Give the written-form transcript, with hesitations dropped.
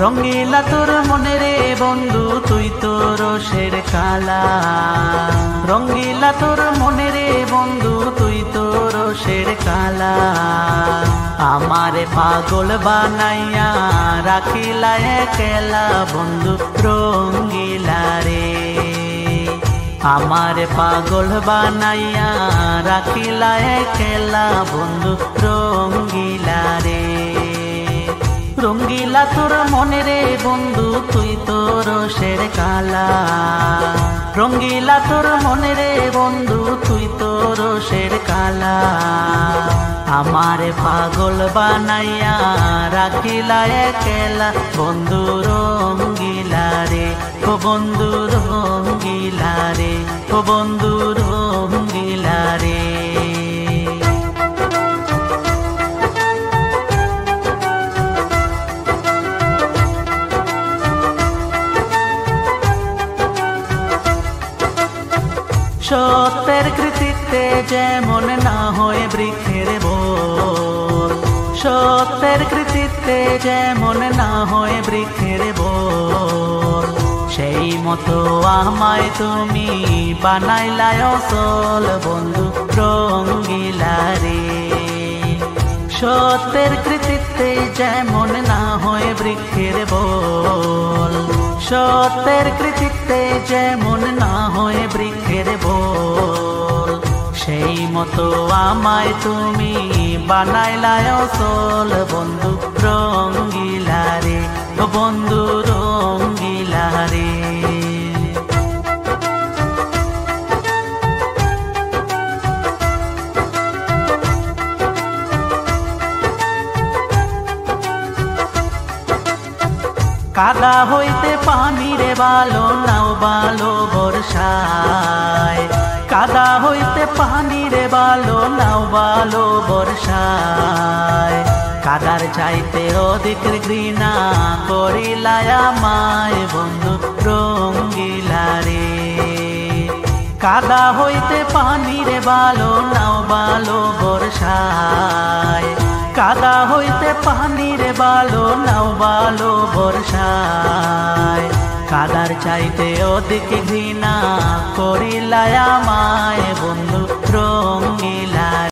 রঙ্গিলা তোর মনে রে বন্ধু তুই তো রোষের কালা। রঙ্গিলা তোর মনে রে বন্ধু তুই তো রোষের কালা। আমারে পাগল বানাইয়া রাখিলা একলা বন্ধু রঙ্গিলা রে। আমারে পাগল বানাইয়া রাখিলা একলা বন্ধু রঙ্গিলা রে। রঙ্গিলা তোর মনে রে বন্ধু তুই তো রোষের কালা। রঙ্গিলা তোর মনে রে বন্ধু তুই তো রোষের কালা। আমারে পাগল বানাইয়া রাখিলা একলা বন্ধু রঙ্গিলা রে। ও বন্ধু রঙ্গিলা রে, ও বন্ধু রঙ্গিলা রে। সত্যের কৃতিত্বে যেমন না হয় বৃক্ষের বোল। সত্যের কৃতিত্বে যেমন না হয় বৃক্ষের বোল। সেই মতো আমায় তুমি বানাইলা অচল বন্ধু রঙ্গিলা রে। সত্যের কৃতিত্বে যেমন না হয় বৃক্ষের বোল। সত্যের কৃতিত্বে যেমন না হয় বৃক্ষের বোল। সেই মতো আমায় তুমি বানাইলা অচল বন্ধু রঙ্গিলা রে। ও বন্ধু রঙ্গিলা রে। কাদা হইতে পানির বালো নাও বালো বর্ষায়। কাদা হইতে পানির বালো নাও বালো বর্ষায়। কাদার চাইতে অধিক ঘৃণা করিলা আমায় বন্ধু রঙ্গিলা রে। কাদা হইতে পানির বালো নাও বালো বর্ষায়। কাদা হইতে পানির বালো নাও বালো বর্ষায়। কাদার চাইতে অধিক ঘৃণা করিলা আমায় বন্ধু রঙ্গিলা।